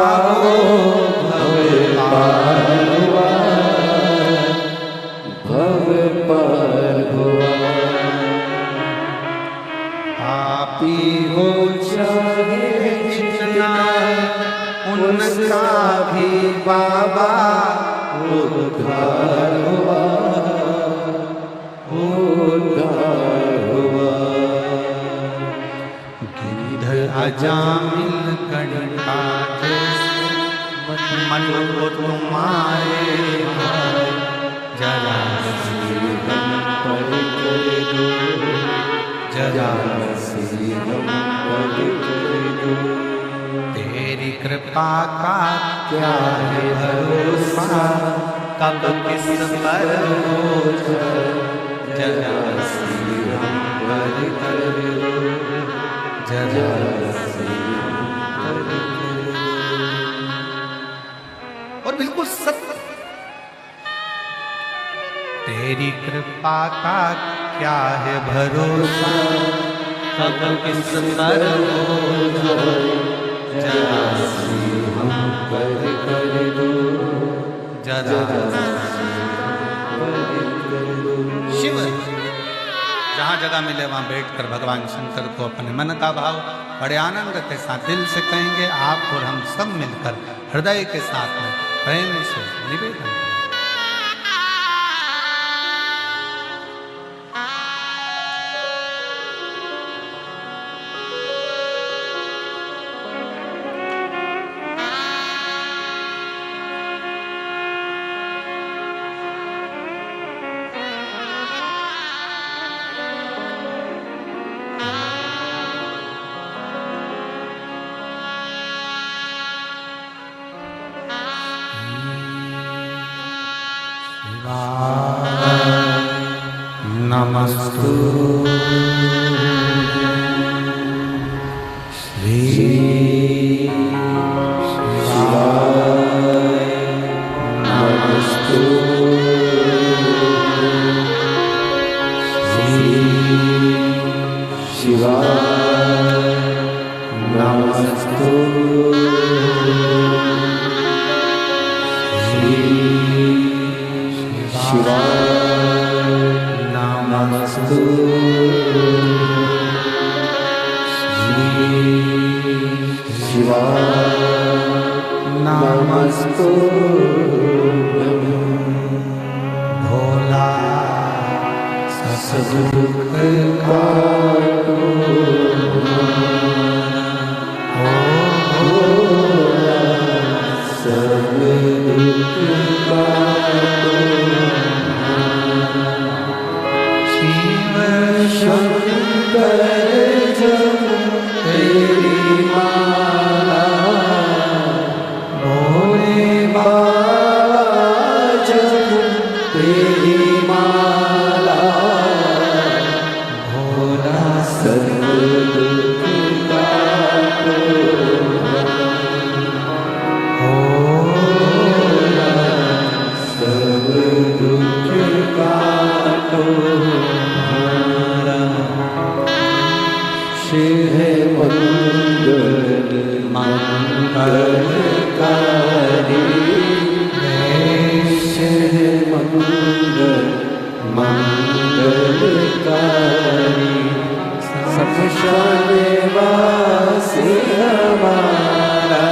पाओ भव पार हुआ, भव पार हुआ। आप ही हो चाहे जितना, उनका भी बाबा उद्धार हुआ, उद्धार हुआ। गिरधर अजामिल कंटाज मन को तुम्हारे जरा हम पर कर दो, जरा हम पर कर दो। तेरी कृपा का क्या है भरोसा, कब किस पर हो जरा हम पर कर दो, जरा और बिल्कुल सत्य। तेरी कृपा का क्या है भरोसा, कब किस पर हो जरा हम पर कर दो, जरा शिव जहाँ जगह मिले वहाँ बैठकर भगवान शंकर को अपने मन का भाव बड़े आनंद के साथ दिल से कहेंगे। आप और हम सब मिलकर हृदय के साथ में प्रेम से निवेदन करें। नमस्तु श्री शिवाय, नमस्तु श्री शिवाय, नमस्तु श्री शिवाय, नमस्तु श्री शिवाय, नमस्तु भोला सब दुख काटो, भोला सब दुख काटो। शंकर जब तेरी माला, भोले बाबा जब तेरी माला, भोला सर्व दुख काटो, भोला सर्व दुख काटो। शिव मंगल मंगलकारी, शिव मंगल मंगलकारी। शमशान वासी हमारा,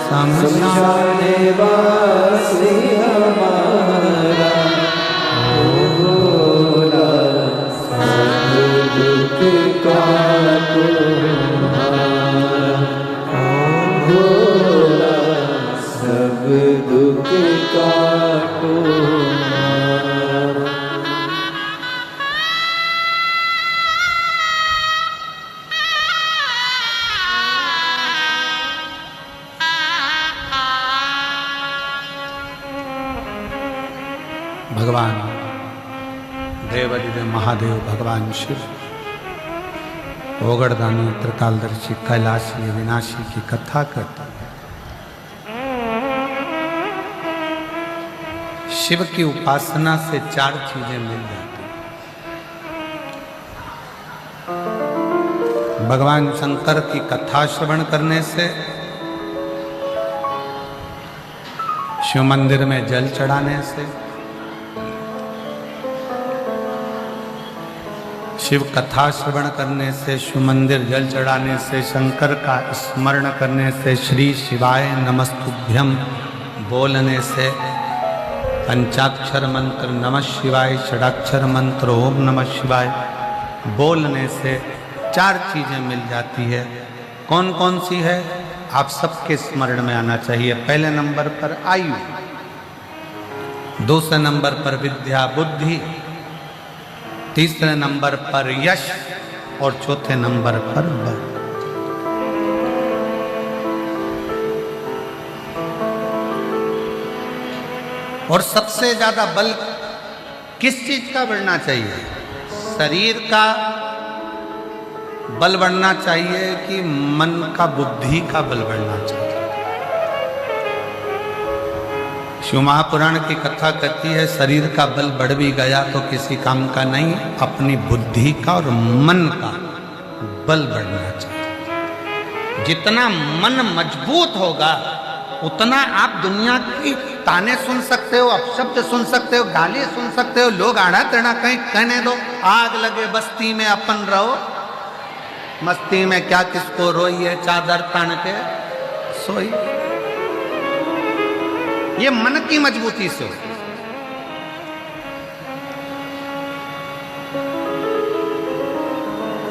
शमशान वासी हमारा, भोला दुख काटो हमारा, भोला सब दुख काटो हमारा। भगवान देवादिदेव महादेव भगवान शिव ओगड़दानी त्रिकालदर्शी कैलाशी विनाशी की कथा करते हैं। शिव की उपासना से 4 चीजें मिल जाती हैं। भगवान शंकर की कथा श्रवण करने से, शिव मंदिर में जल चढ़ाने से, शिव कथा श्रवण करने से, शिव मंदिर जल चढ़ाने से, शंकर का स्मरण करने से, श्री शिवाय नमस्तुभ्यम बोलने से, पंचाक्षर मंत्र नमः शिवाय, षडाक्षर मंत्र ओम नमः शिवाय बोलने से 4 चीजें मिल जाती है। कौन कौन सी है? आप सबके स्मरण में आना चाहिए। पहले नंबर पर आयु, दूसरे नंबर पर विद्या बुद्धि, तीसरे नंबर पर यश और चौथे नंबर पर बल। और सबसे ज्यादा बल किस चीज का बढ़ना चाहिए? शरीर का बल बढ़ना चाहिए कि मन का, बुद्धि का बल बढ़ना चाहिए? शिव महापुराण की कथा कहती है शरीर का बल बढ़ भी गया तो किसी काम का नहीं, अपनी बुद्धि का और मन का बल बढ़ना चाहिए। जितना मन मजबूत होगा उतना आप दुनिया की ताने सुन सकते हो, अपशब्द सुन सकते हो, गाली सुन सकते हो, लोग आड़ा टेढ़ा कहीं कहने दो, आग लगे बस्ती में अपन रहो, मस्ती में क्या किसको रोइए, चादर तान के सोई। ये मन की मजबूती से हो।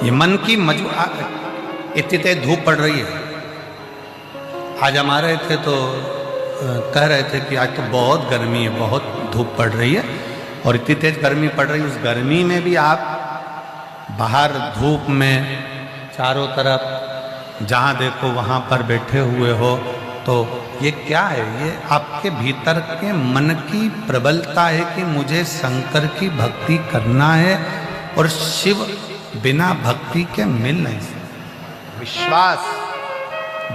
ये मन की मजबूती। इतनी तेज धूप पड़ रही है। आज हम आ रहे थे तो कह रहे थे कि आज तो बहुत गर्मी है, बहुत धूप पड़ रही है, और इतनी तेज गर्मी पड़ रही है। उस गर्मी में भी आप बाहर धूप में चारों तरफ जहाँ देखो वहाँ पर बैठे हुए हो, तो ये क्या है? ये आपके भीतर के मन की प्रबलता है कि मुझे शंकर की भक्ति करना है, और शिव बिना भक्ति के मिल नहीं सकते। विश्वास,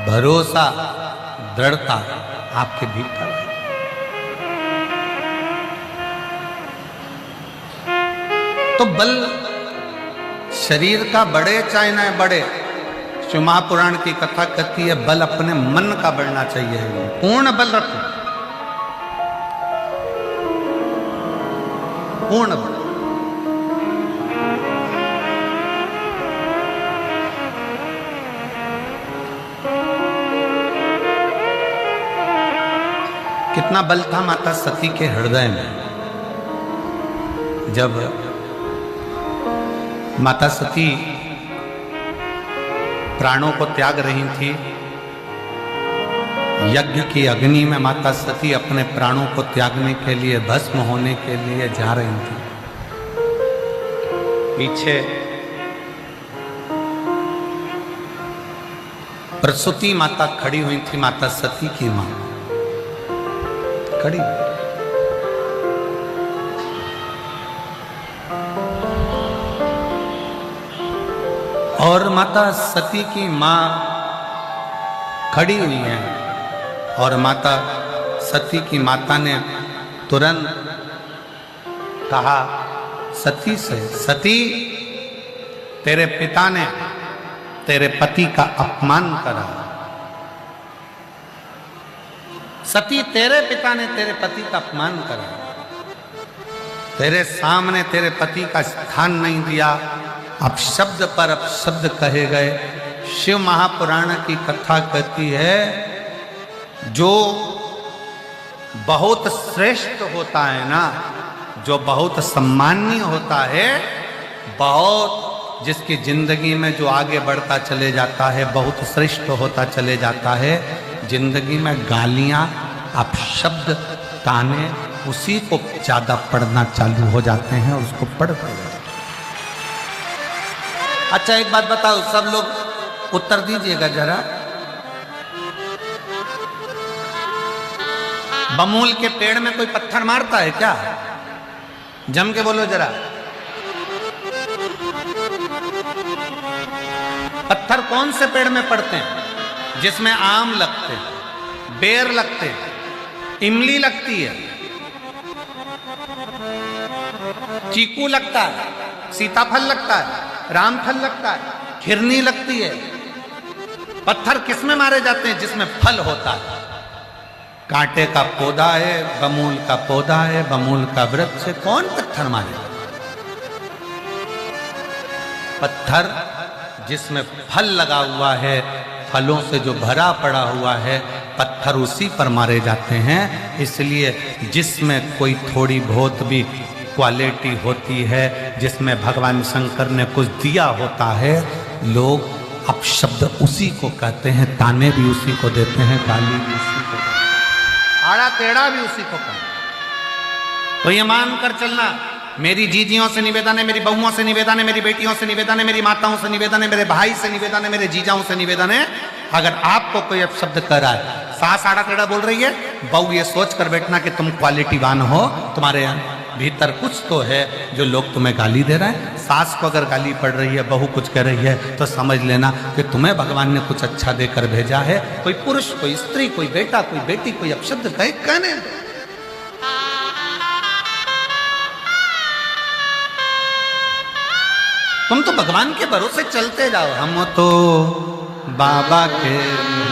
भरोसा, दृढ़ता आपके भीतर है। तो बल शरीर का बढ़े चाहे न बढ़े, शिव महापुराण की कथा कहती है बल अपने मन का बढ़ना चाहिए। पूर्ण बल रखो, पूर्ण बल। कितना बल था माता सती के हृदय में। जब माता सती प्राणों को त्याग रही थी, यज्ञ की अग्नि में माता सती अपने प्राणों को त्यागने के लिए, भस्म होने के लिए जा रही थी। पीछे प्रसूति माता खड़ी हुई थी, माता सती की मां खड़ी। और माता सती की मां खड़ी हुई है, और माता सती की माता ने तुरंत कहा सती से, सती तेरे पिता ने तेरे पति का अपमान करा। सती तेरे पिता ने तेरे पति का अपमान करा, तेरे सामने तेरे पति का स्थान नहीं दिया, अब शब्द पर अब शब्द कहे गए। शिव महापुराण की कथा कहती है जो बहुत श्रेष्ठ होता है ना, जो बहुत सम्माननीय होता है, बहुत जिसकी जिंदगी में जो आगे बढ़ता चले जाता है, बहुत श्रेष्ठ होता चले जाता है, जिंदगी में गालियां, अपशब्द, ताने उसी को ज्यादा पढ़ना चालू हो जाते हैं, और उसको पढ़ते हैं। अच्छा एक बात बताओ, सब लोग उत्तर दीजिएगा जरा। बमूल के पेड़ में कोई पत्थर मारता है क्या? जम के बोलो जरा। पत्थर कौन से पेड़ में पड़ते हैं? जिसमें आम लगते हैं, बेर लगते हैं, इमली लगती है, चीकू लगता है, सीताफल लगता है, रामफल लगता है, खिरनी लगती है। पत्थर किसमें मारे जाते हैं? जिसमें फल होता है। कांटे का पौधा है, बमूल का पौधा है, बमूल का वृक्ष है, कौन पत्थर मारेगा? पत्थर जिसमें फल लगा हुआ है, फलों से जो भरा पड़ा हुआ है, पत्थर उसी पर मारे जाते हैं। इसलिए जिसमें कोई थोड़ी बहुत भी क्वालिटी होती है, जिसमें भगवान शंकर ने कुछ दिया होता है, लोग अपशब्द उसी को कहते हैं, ताने भी उसी को देते हैं, गाली भी उसी को, आड़ा टेढ़ा भी उसी को कहते हैं। तो ये मानकर चलना, मेरी जीजियों से निवेदन है, मेरी बहुओं से निवेदन है, मेरी बेटियों से निवेदन है, मेरी माताओं से निवेदन है, मेरे भाई से निवेदन है, मेरे जीजाओं से निवेदन है, अगर आपको कोई अपशब्द कह रहा है, सास आड़ा टेढ़ा बोल रही है, बहू ये सोच कर बैठना कि तुम क्वालिटीवान हो, तुम्हारे भीतर कुछ तो है जो लोग तुम्हें गाली दे रहे हैं। सास को अगर गाली पड़ रही है, बहू कुछ कह रही है, तो समझ लेना कि तुम्हें भगवान ने कुछ अच्छा देकर भेजा है। कोई पुरुष, कोई स्त्री, कोई बेटा, कोई बेटी, कोई अपशब्द कहे, कहने दो। तुम तो भगवान के भरोसे चलते जाओ। हम तो बाबा के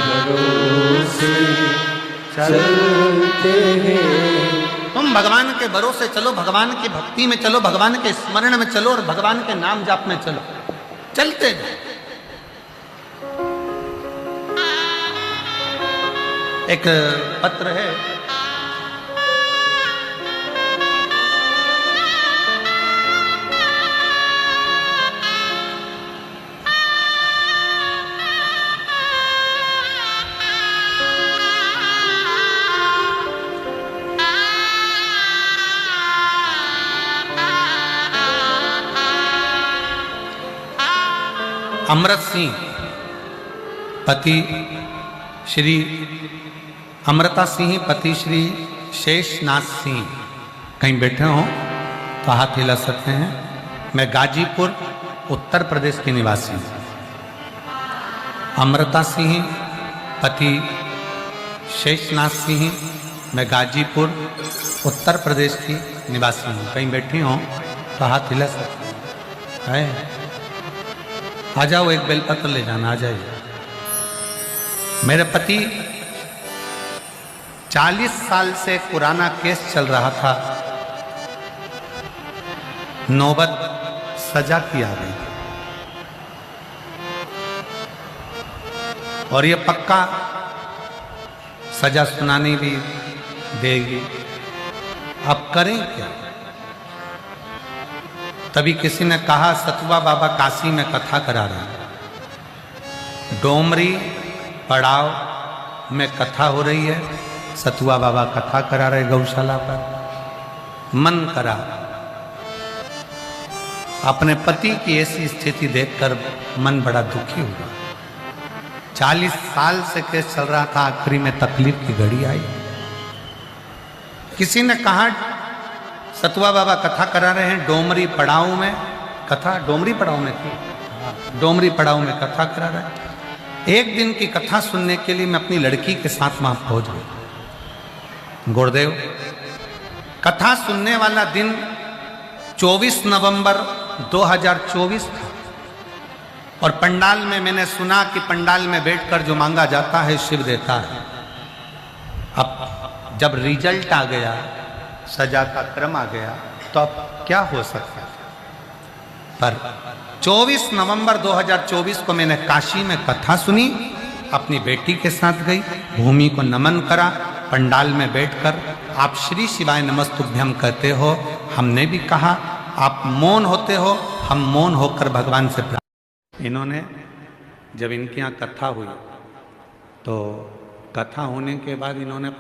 भरोसे चलते हैं। तुम भगवान के भरोसे चलो, भगवान की भक्ति में चलो, भगवान के स्मरण में चलो और भगवान के नाम जाप में चलो, चलते जाओ। एक पत्र है, अमृत सिंह पति श्री अमृता सिंह पति श्री शेषनाथ सिंह कहीं बैठे हो तो हाथ हिला सकते हैं। मैं गाजीपुर उत्तर प्रदेश की निवासी हूँ। अमृता सिंह पति शेषनाथ सिंह, मैं गाजीपुर उत्तर प्रदेश की निवासी हूँ। कहीं बैठी हो तो हाथ हिला सकते हैं। आ जाओ, एक बेलपत्र ले जाना, आ जाइए। मेरे पति 40 साल से पुराना केस चल रहा था, नौबत सजा की आ गई और ये पक्का सजा सुनानी भी देगी। अब करें क्या? तभी किसी ने कहा, सतुआ बाबा काशी में कथा करा रहे हैं, डोमरी पड़ाव में कथा हो रही है, सतुआ बाबा कथा करा रहे गौशाला पर। मन करा, अपने पति की ऐसी स्थिति देखकर मन बड़ा दुखी हुआ। 40 साल से केस चल रहा था, आखिरी में तकलीफ की घड़ी आई। किसी ने कहा, सतुआ बाबा कथा करा रहे हैं डोमरी पड़ाव में कथा, डोमरी पड़ाव में थी, डोमरी पड़ाव में कथा करा रहे हैं। एक दिन की कथा सुनने के लिए मैं अपनी लड़की के साथ वहां पहुंच गया। गुरुदेव, कथा सुनने वाला दिन 24 नवंबर 2024 था और पंडाल में मैंने सुना कि पंडाल में बैठकर जो मांगा जाता है शिव देता है। अब जब रिजल्ट आ गया, सजा का क्रम आ गया, तो अब क्या हो सकता है? पर 24 नवंबर 2024 को मैंने काशी में कथा सुनी, अपनी बेटी के साथ गई, भूमि को नमन करा, पंडाल में बैठकर आप श्री शिवाय नमस्तुभ्यम कहते हो, हमने भी कहा, आप मौन होते हो, हम मौन होकर भगवान से प्रार्थना। इन्होंने जब इनके यहाँ कथा हुई तो कथा होने के बाद इन्होंने अपने